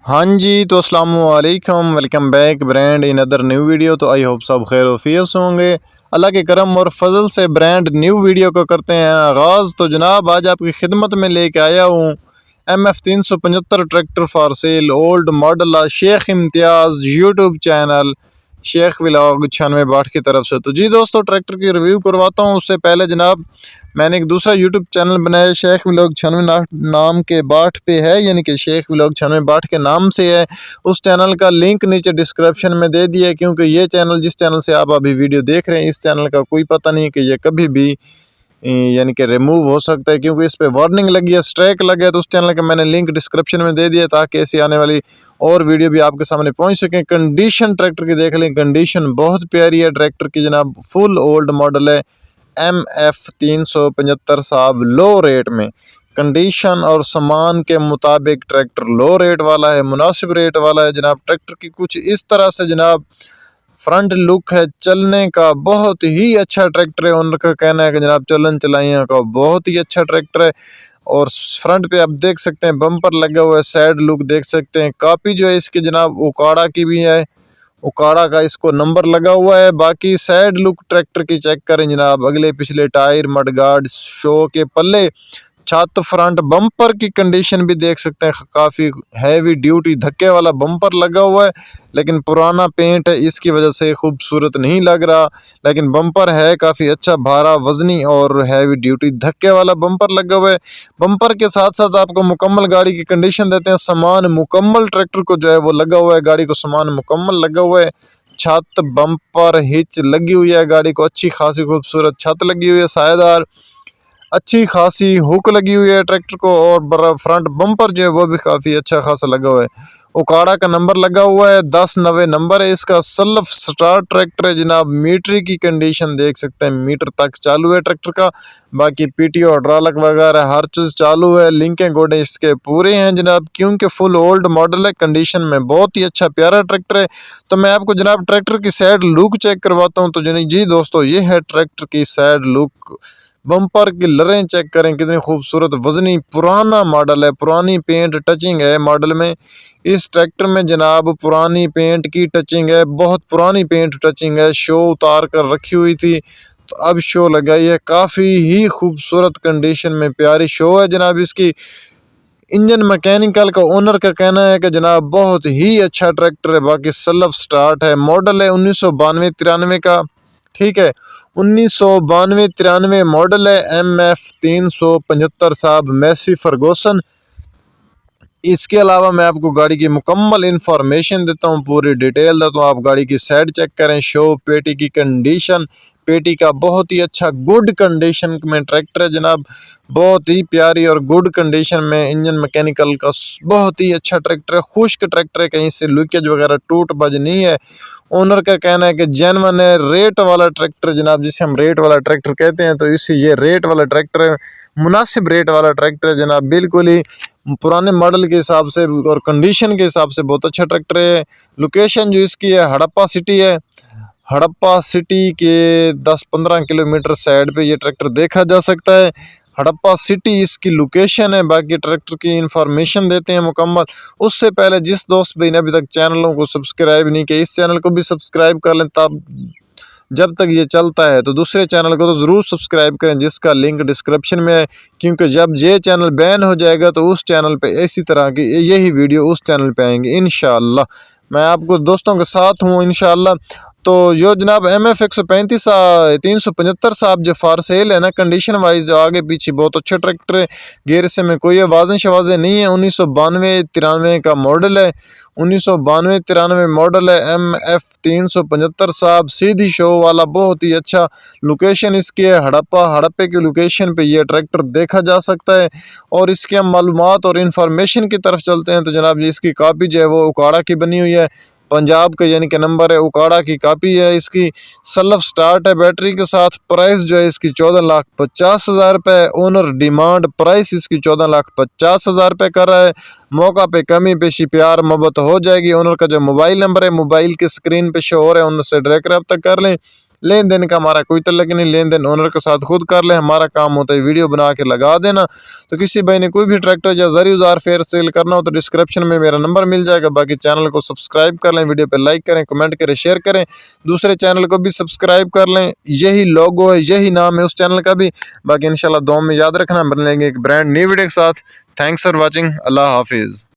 हाँ जी, तो अस्सलामुअलैकुम, welcome back brand in other new video. तो आई होप सब खैर वफियत होंगे। अल्लाह के करम और फजल से ब्रांड न्यू वीडियो को करते हैं आगाज़। तो जनाब आज आपकी खिदमत में लेके आया हूँ MF 375 tractor for sale old model Sheikh Imtiaz YouTube channel Sheikh vlog 96 की तरफ से। तो जी दोस्तों, ट्रैक्टर की रिव्यू करवाता हूँ। उससे पहले जनाब मैंने एक दूसरा यूट्यूब चैनल बनाया शेख व्लॉग 96 नाम के 62 पे है, यानी कि शेख व्लॉग 96 के नाम से है। उस चैनल का लिंक नीचे डिस्क्रिप्शन में दे दिया है, क्योंकि ये चैनल जिस चैनल से आप अभी वीडियो देख रहे हैं, इस चैनल का कोई पता नहीं कि ये कभी भी यानी कि रिमूव हो सकता है, क्योंकि इस पर वार्निंग लगी है, स्ट्राइक लगा है। तो उस चैनल का मैंने लिंक डिस्क्रिप्शन में दे दिया ताकि ऐसी आने वाली और वीडियो भी आपके सामने पहुंच सकें। कंडीशन ट्रैक्टर की देख लें, कंडीशन बहुत प्यारी है ट्रैक्टर की जनाब। फुल ओल्ड मॉडल है MF 375 साहब, लो रेट में कंडीशन और सामान के मुताबिक ट्रैक्टर लो रेट वाला है, मुनासिब रेट वाला है जनाब। ट्रैक्टर की कुछ इस तरह से जनाब फ्रंट लुक है, चलने का बहुत ही अच्छा ट्रैक्टर है। ओनर का कहना है कि जनाब चलन चलाइयों का बहुत ही अच्छा ट्रैक्टर है। और फ्रंट पे आप देख सकते हैं बम्पर लगा हुआ है, साइड लुक देख सकते हैं। कापी जो है इसकी जनाब उकाड़ा की भी है, उकाड़ा का इसको नंबर लगा हुआ है। बाकी साइड लुक ट्रैक्टर की चेक करें जनाब, अगले पिछले टायर, मडगार्ड, शो के पल्ले, छत, फ्रंट बम्पर की कंडीशन भी देख सकते हैं। काफ़ी हैवी ड्यूटी धक्के वाला बम्पर लगा हुआ है, लेकिन पुराना पेंट है, इसकी वजह से खूबसूरत नहीं लग रहा। लेकिन बम्पर है काफ़ी अच्छा, भारा, वजनी और हैवी ड्यूटी धक्के वाला बम्पर लगा हुआ है। बम्पर के साथ साथ आपको मुकम्मल गाड़ी की कंडीशन देते हैं। सामान मुकम्मल ट्रैक्टर को जो है वो लगा हुआ है, गाड़ी को सामान मुकम्मल लगा हुआ है। छत, बम्पर, हिच लगी हुई है, गाड़ी को अच्छी खासी खूबसूरत छत लगी हुई है, सायेदार अच्छी खासी हुक लगी हुई है ट्रैक्टर को। और फ्रंट बम्पर जो है वो भी काफ़ी अच्छा खासा लगा हुआ है। उकाड़ा का नंबर लगा हुआ है, 1090 नंबर है इसका। सेल्फ स्टार्ट ट्रैक्टर है जनाब। मीटर की कंडीशन देख सकते हैं, मीटर तक चालू है ट्रैक्टर का। बाकी PTO हाइड्रोलिक वगैरह हर चीज़ चालू है। लिंकें गोडे इसके पूरे हैं जनाब, क्योंकि फुल ओल्ड मॉडल है। कंडीशन में बहुत ही अच्छा प्यारा ट्रैक्टर है। तो मैं आपको जनाब ट्रैक्टर की साइड लुक चेक करवाता हूँ। तो जी दोस्तों, ये है ट्रैक्टर की साइड लुक। बम्पर की लरें चेक करें कितनी खूबसूरत, वजनी पुराना मॉडल है, पुरानी पेंट टचिंग है मॉडल में। इस ट्रैक्टर में जनाब पुरानी पेंट की टचिंग है, बहुत पुरानी पेंट टचिंग है। शो उतार कर रखी हुई थी तो अब शो लगाई है। काफ़ी ही खूबसूरत कंडीशन में प्यारी शो है जनाब इसकी। इंजन मैकेनिकल का ओनर का कहना है कि जनाब बहुत ही अच्छा ट्रैक्टर है। बाकी सेल्फ स्टार्ट है, मॉडल है 1992-93 का, ठीक है। 1992-93 मॉडल है, MF 375 साहब, मैसी फर्गूसन। इसके अलावा मैं आपको गाड़ी की मुकम्मल इंफॉर्मेशन देता हूँ, पूरी डिटेल देता हूँ। आप गाड़ी की साइड चेक करें, शो, पेटी की कंडीशन, पेटी का बहुत ही अच्छा गुड कंडीशन में ट्रैक्टर है जनाब। बहुत ही प्यारी और गुड कंडीशन में इंजन मैकेनिकल का बहुत ही अच्छा ट्रैक्टर है। खुश्क ट्रैक्टर है, कहीं से लीकेज वगैरह टूट बज नहीं है। ओनर का कहना है कि जेन्युइन है, रेट वाला ट्रैक्टर जनाब, जिसे हम रेट वाला ट्रैक्टर कहते हैं। तो इसी ये रेट वाला ट्रैक्टर है, मुनासिब रेट वाला ट्रैक्टर है जनाब। बिल्कुल ही पुराने मॉडल के हिसाब से और कंडीशन के हिसाब से बहुत अच्छा ट्रैक्टर है। लोकेशन जो इसकी है हड़प्पा सिटी है। हड़प्पा सिटी के 10-15 किलोमीटर साइड पे ये ट्रैक्टर देखा जा सकता है। हड़प्पा सिटी इसकी लोकेशन है। बाकी ट्रैक्टर की इंफॉर्मेशन देते हैं मुकम्मल। उससे पहले जिस दोस्त भाई ने अभी तक चैनलों को सब्सक्राइब नहीं किया, इस चैनल को भी सब्सक्राइब कर लें, तब जब तक ये चलता है। तो दूसरे चैनल को तो ज़रूर सब्सक्राइब करें, जिसका लिंक डिस्क्रिप्शन में है, क्योंकि जब ये चैनल बैन हो जाएगा तो उस चैनल पे इसी तरह की यही वीडियो उस चैनल पे आएंगे इंशाअल्लाह। मैं आपको दोस्तों के साथ हूँ इंशाअल्लाह। तो यो जनाब MF 135 375 साहब जो फॉर सेल है ना, कंडीशन वाइज जो आगे पीछे बहुत अच्छा ट्रैक्टर है। गेयर से में कोई आवाज़ें शवाज़ें नहीं है। 1992-93 का मॉडल है, 1992-93 मॉडल है। MF 375 साहब, सीधी शो वाला, बहुत ही अच्छा। लोकेशन इसकी है हड़प्पा। हड़प्पे की लोकेशन पे ये ट्रैक्टर देखा जा सकता है। और इसके हम मालूमात और इन्फॉर्मेशन की तरफ चलते हैं। तो जनाब जी इसकी कापी जो है वो उकाड़ा की बनी हुई है, पंजाब का यानी कि नंबर है, उकाड़ा की कापी है इसकी। सेल्फ स्टार्ट है बैटरी के साथ। प्राइस जो है इसकी 14,50,000 रुपये। ओनर डिमांड प्राइस इसकी 14,50,000 रुपये कर रहा है। मौका पे कमी पेशी प्यार मोहब्बत हो जाएगी। ओनर का जो मोबाइल नंबर है मोबाइल के स्क्रीन पे शो हो रहा है, उनसे डायरेक्ट रब्ता कर लें। लेन देन का हमारा कोई तल्लक नहीं, लेन देन ओनर के साथ खुद कर ले, हमारा काम होता है वीडियो बना के लगा देना। तो किसी भाई ने कोई भी ट्रैक्टर या ज़री औजार फेयर सेल करना हो तो डिस्क्रिप्शन में मेरा नंबर मिल जाएगा। बाकी चैनल को सब्सक्राइब कर लें, वीडियो पे लाइक करें, कमेंट करें, शेयर करें, दूसरे चैनल को भी सब्सक्राइब कर लें। यही लोगो है, यही नाम है उस चैनल का भी। बाकी इंशाल्लाह दुआ में याद रखना, मिलेंगे एक ब्रांड न्यू वीडियो के साथ। Thanks for watching. अल्लाह हाफिज़।